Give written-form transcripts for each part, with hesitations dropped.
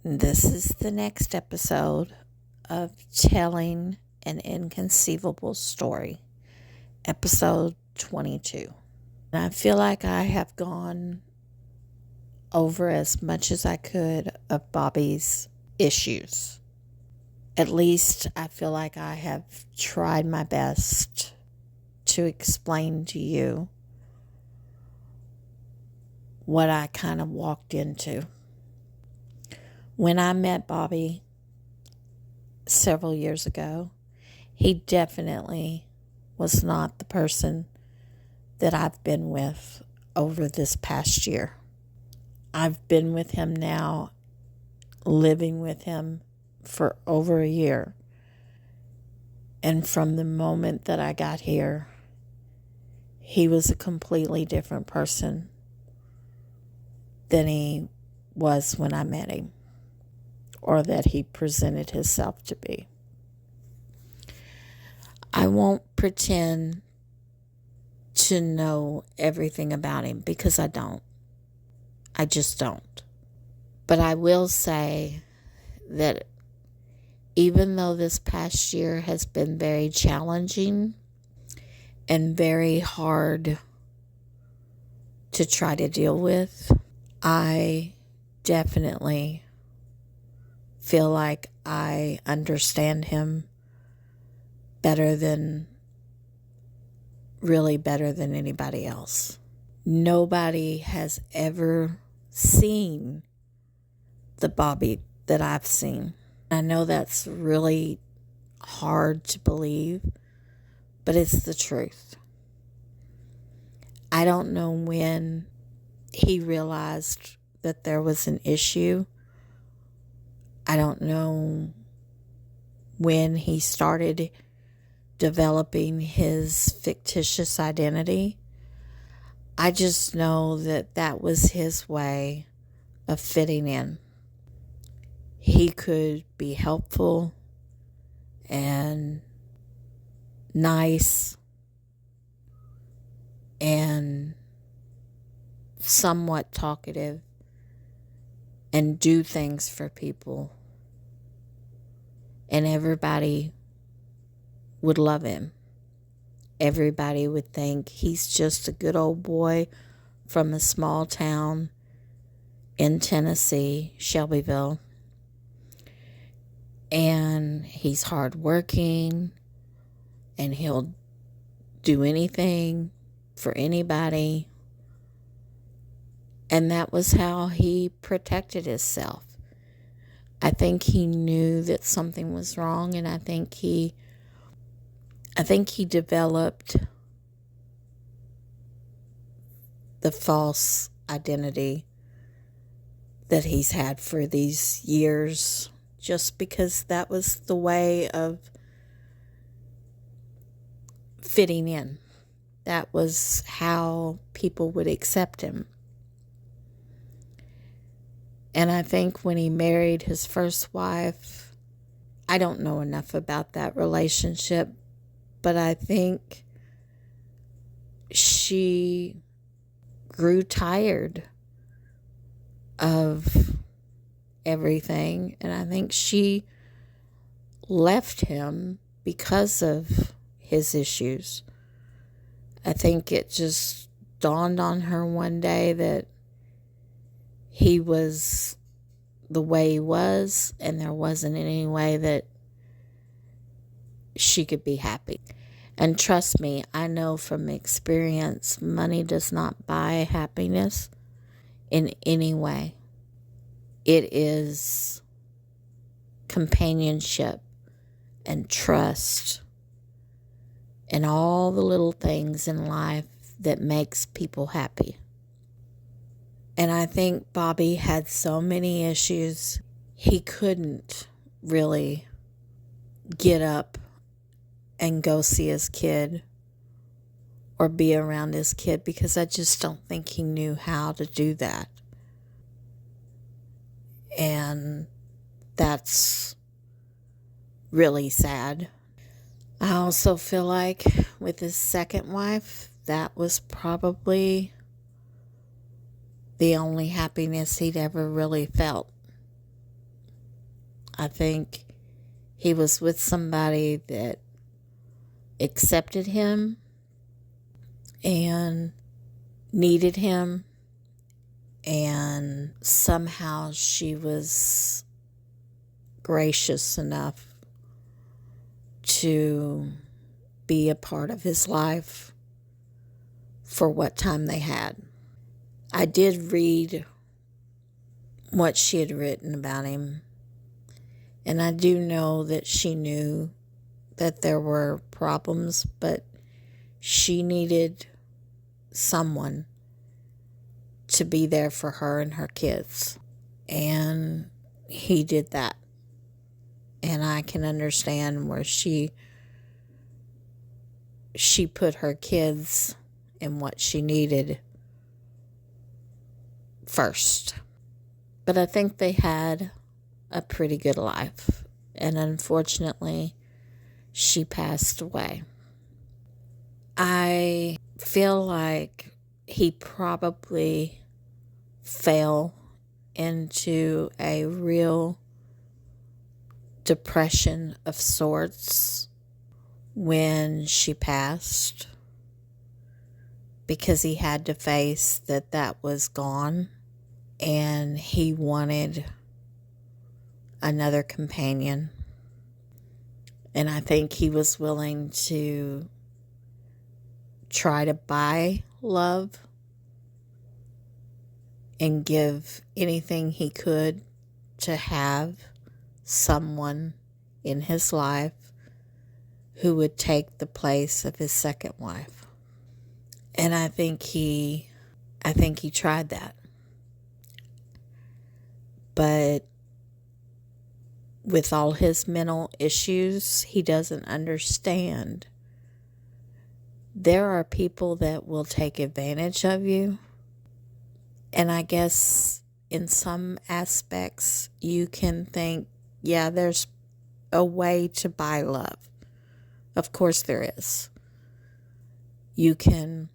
This is the next episode of Telling an Inconceivable Story, episode 22. And I feel like I have gone over as much as I could of Bobby's issues. At least I feel like I have tried my best to explain to you what I kind of walked into. When I met Bobby several years ago, he definitely was not the person that I've been with over this past year. I've been with him now, living with him for over a year. And from the moment that I got here, he was a completely different person than he was when I met him, or that he presented himself to be. I won't pretend to know everything about him because I don't. I just don't. But I will say that even though this past year has been very challenging and very hard to try to deal with, I definitely feel like I understand him better than anybody else. Nobody has ever seen the Bobby that I've seen. I know that's really hard to believe, but it's the truth. I don't know when he realized that there was an issue. I don't know when he started developing his fictitious identity. I just know that that was his way of fitting in. He could be helpful and nice and somewhat talkative and do things for people, and everybody would love him. Everybody would think he's just a good old boy from a small town in Tennessee, Shelbyville, and he's hardworking and he'll do anything for anybody. And that was how he protected himself. I think he knew that something was wrong, and I think he developed the false identity that he's had for these years, just because that was the way of fitting in. That was how people would accept him. And I think when he married his first wife, I don't know enough about that relationship, but I think she grew tired of everything, and I think she left him because of his issues. I think it just dawned on her one day that he was the way he was, and there wasn't any way that she could be happy. And trust me, I know from experience, money does not buy happiness in any way. It is companionship and trust and all the little things in life that makes people happy. And I think Bobby had so many issues, he couldn't really get up and go see his kid or be around his kid, because I just don't think he knew how to do that. And that's really sad. I also feel like with his second wife, that was probably the only happiness he'd ever really felt. I think he was with somebody that accepted him and needed him, and somehow she was gracious enough to be a part of his life for what time they had. I did read what she had written about him, and I do know that she knew that there were problems, but she needed someone to be there for her and her kids. And he did that. And I can understand where she put her kids and what she needed first. But I think they had a pretty good life. And unfortunately, she passed away. I feel like he probably fell into a real depression of sorts when she passed, because he had to face that was gone, and he wanted another companion. And I think he was willing to try to buy love and give anything he could to have someone in his life who would take the place of his second wife. And I think he tried that. But with all his mental issues, he doesn't understand. There are people that will take advantage of you. And I guess in some aspects you can think, yeah, there's a way to buy love. Of course there is. You can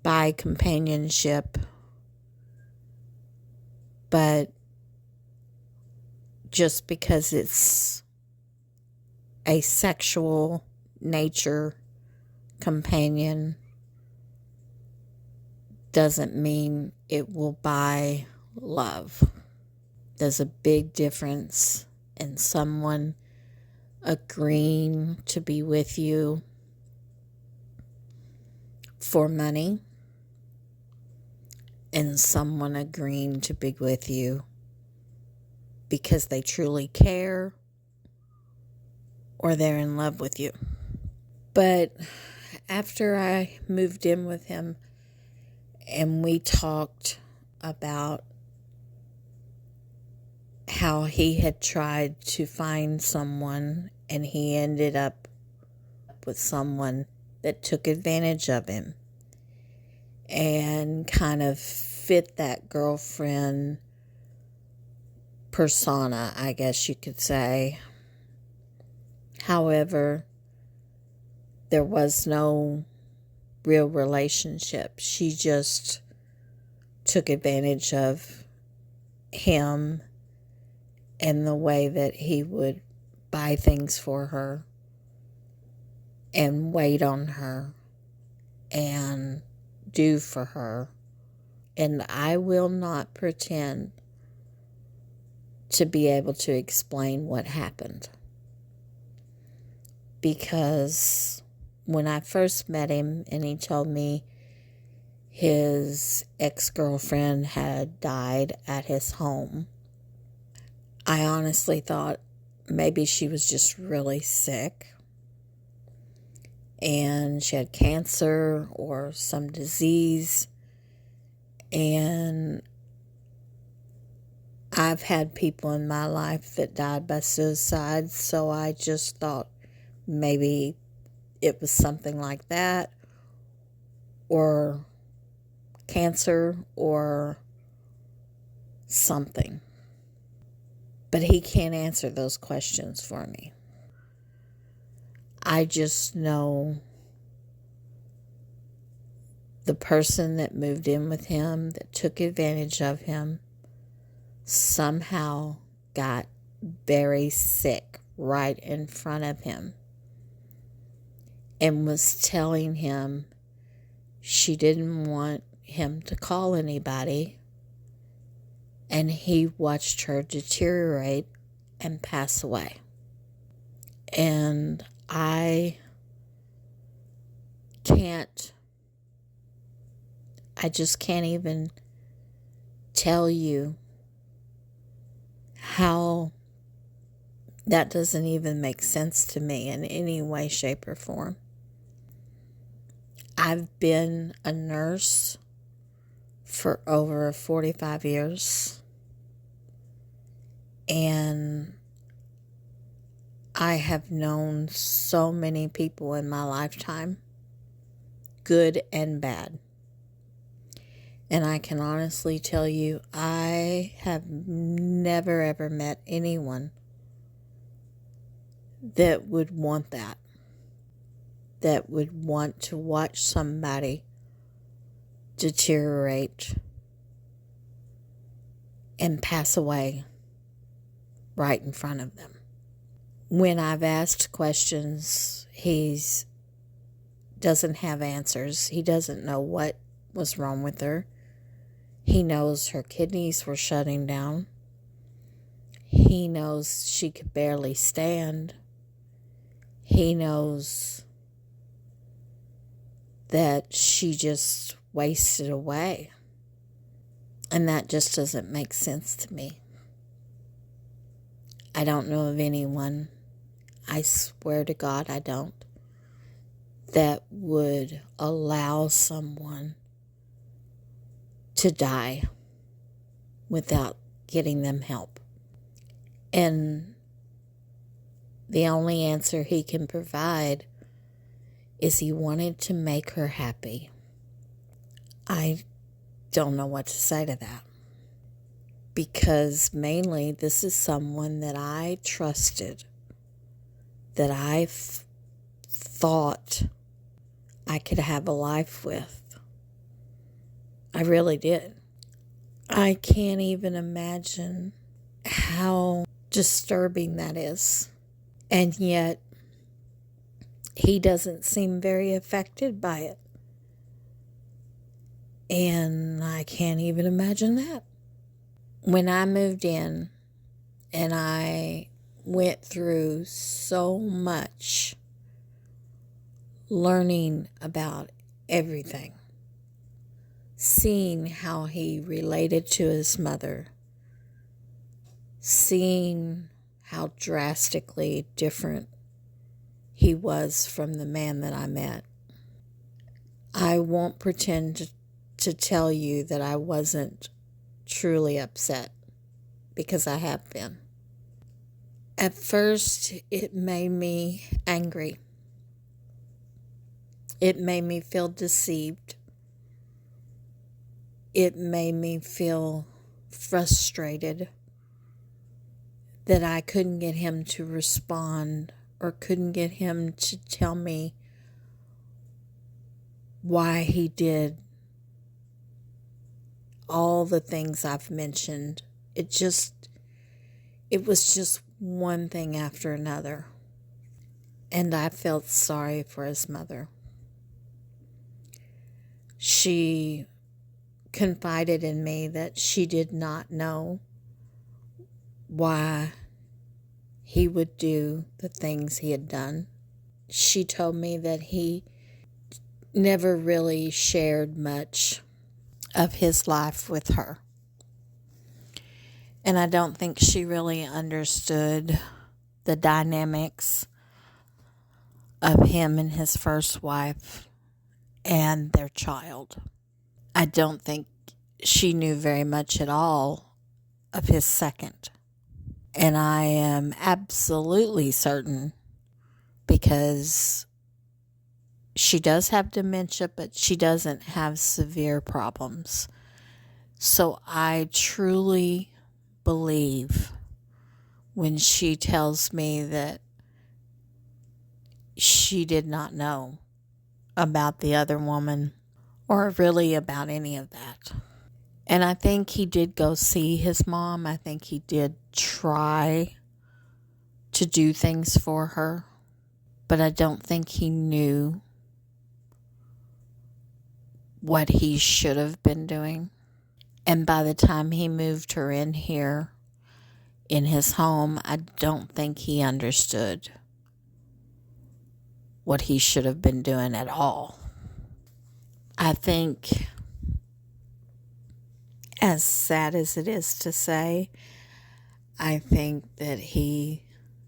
buy companionship, but just because it's a sexual nature companion doesn't mean it will buy love. There's a big difference in someone agreeing to be with you for money and someone agreeing to be with you because they truly care or they're in love with you. But after I moved in with him and we talked about how he had tried to find someone and he ended up with someone that took advantage of him and kind of fit that girlfriend persona, I guess you could say. However, there was no real relationship. She just took advantage of him and the way that he would buy things for her and wait on her and do for her. And I will not pretend to be able to explain what happened. Because when I first met him and he told me his ex-girlfriend had died at his home, I honestly thought maybe she was just really sick and she had cancer or some disease. And I've had people in my life that died by suicide, so I just thought maybe it was something like that, or cancer, or something. But he can't answer those questions for me. I just know the person that moved in with him, that took advantage of him, somehow got very sick right in front of him and was telling him she didn't want him to call anybody, and he watched her deteriorate and pass away. And I just can't even tell you how that doesn't even make sense to me in any way, shape, or form. I've been a nurse for over 45 years, and I have known so many people in my lifetime, good and bad. And I can honestly tell you, I have never ever met anyone that would want that would want to watch somebody deteriorate and pass away right in front of them. When I've asked questions, he doesn't have answers. He doesn't know what was wrong with her. He knows her kidneys were shutting down. He knows she could barely stand. He knows that she just wasted away. And that just doesn't make sense to me. I don't know of anyone, I swear to God I don't, that would allow someone to die without getting them help. And the only answer he can provide is he wanted to make her happy. I don't know what to say to that. Because mainly this is someone that I trusted, that I thought I could have a life with. I really did. I can't even imagine how disturbing that is. And yet, he doesn't seem very affected by it. And I can't even imagine that. When I moved in and I went through so much learning about everything, seeing how he related to his mother, seeing how drastically different he was from the man that I met, I won't pretend to tell you that I wasn't truly upset, because I have been. At first, it made me angry. It made me feel deceived. It made me feel frustrated that I couldn't get him to respond or couldn't get him to tell me why he did all the things I've mentioned. It was just one thing after another. And I felt sorry for his mother. She confided in me that she did not know why he would do the things he had done. She told me that he never really shared much of his life with her. And I don't think she really understood the dynamics of him and his first wife and their child. I don't think she knew very much at all of his second. And I am absolutely certain, because she does have dementia, but she doesn't have severe problems. So I truly believe when she tells me that she did not know about the other woman or really about any of that. And I think he did go see his mom. I think he did try to do things for her, but I don't think he knew what he should have been doing. And by the time he moved her in here in his home, I don't think he understood what he should have been doing at all. I think, as sad as it is to say, I think that he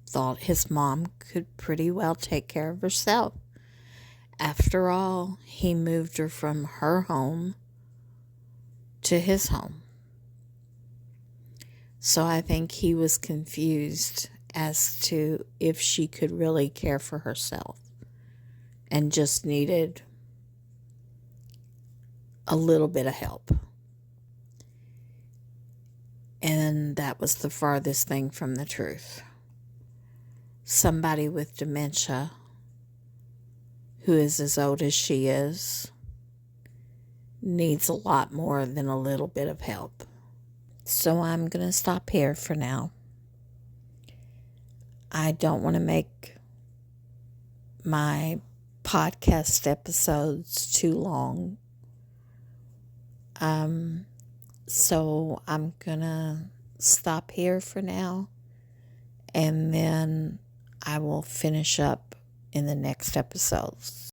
thought his mom could pretty well take care of herself. After all, he moved her from her home to his home. So I think he was confused as to if she could really care for herself and just needed a little bit of help. And that was the farthest thing from the truth. Somebody with dementia who is as old as she is needs a lot more than a little bit of help. So I'm going to stop here for now. I don't want to make my podcast episodes too long. So I'm going to stop here for now, and then I will finish up in the next episodes.